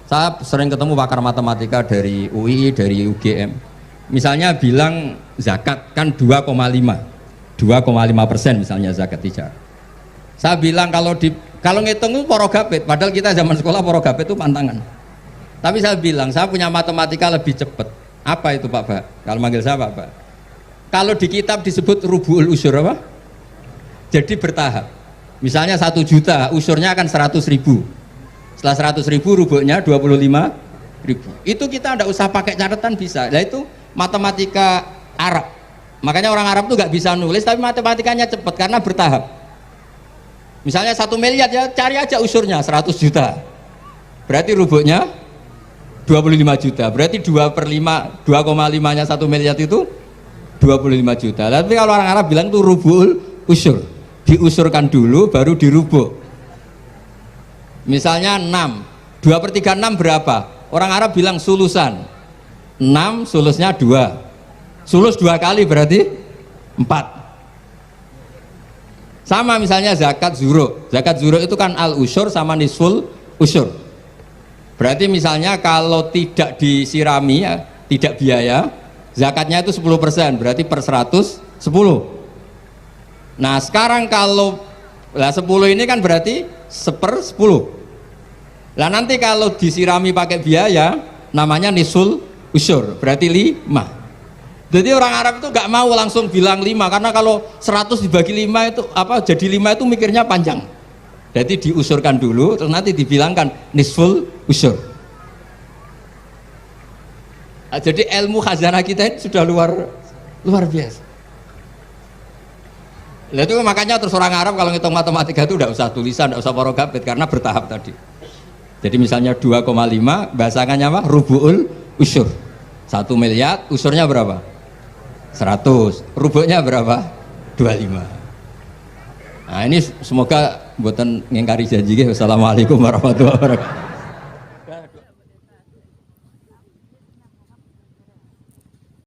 Saya sering ketemu pakar matematika dari UI, dari UGM. Misalnya bilang zakat kan 2,5% misalnya zakat tijar. Saya bilang kalau ngitung itu porogabit, padahal kita zaman sekolah porogabit itu pantangan. Tapi saya bilang saya punya matematika lebih cepat. Apa itu Pak Ba? Kalau manggil saya Pak Ba. Kalau di kitab disebut rubu'ul usyur apa? Jadi bertahap. Misalnya 1 juta, usurnya akan 100.000. Setelah 100.000 rubuknya 25.000. Itu kita tidak usah pakai catatan bisa. Nah itu matematika Arab. Makanya orang Arab tuh nggak bisa nulis, tapi matematikanya cepat karena bertahap. Misalnya 1 miliar ya cari aja usurnya 100 juta. Berarti rubuknya 25 juta. Berarti 2/5, 2,5-nya 1 miliar itu 25 juta. Tapi kalau orang Arab bilang itu rubul usur. Diusurkan dulu baru dirubuk. Misalnya 6, 2/3 6 berapa? Orang Arab bilang sulusan. 6 sulusnya 2. Sulus 2 kali berarti 4. Sama misalnya zakat zuro. Zakat zuro itu kan al usyur sama nisful usyur. Berarti misalnya kalau tidak disirami ya, tidak biaya, zakatnya itu 10%, berarti per 100 10. Nah sekarang kalau 10 ini kan berarti 1/10. Lah nanti kalau disirami pakai biaya namanya nisul usyur, berarti 5. Jadi orang Arab itu gak mau langsung bilang 5, karena kalau 100 dibagi 5 itu apa, jadi 5 itu mikirnya panjang. Jadi diusurkan dulu terus nanti dibilangkan nisful usyur. Nah, jadi ilmu khazanah kita ini sudah luar biasa. Nah itu makanya terus orang Arab kalau ngitung matematika itu tidak usah tulisan, tidak usah porogabit karena bertahap tadi. Jadi misalnya 2,5 bahasannya apa? Rubu'ul usyur. 1 miliar usurnya berapa? 100. Rubuknya berapa? 25. Nah ini semoga buatan ngingkari janji. Wassalamualaikum warahmatullahi wabarakatuh.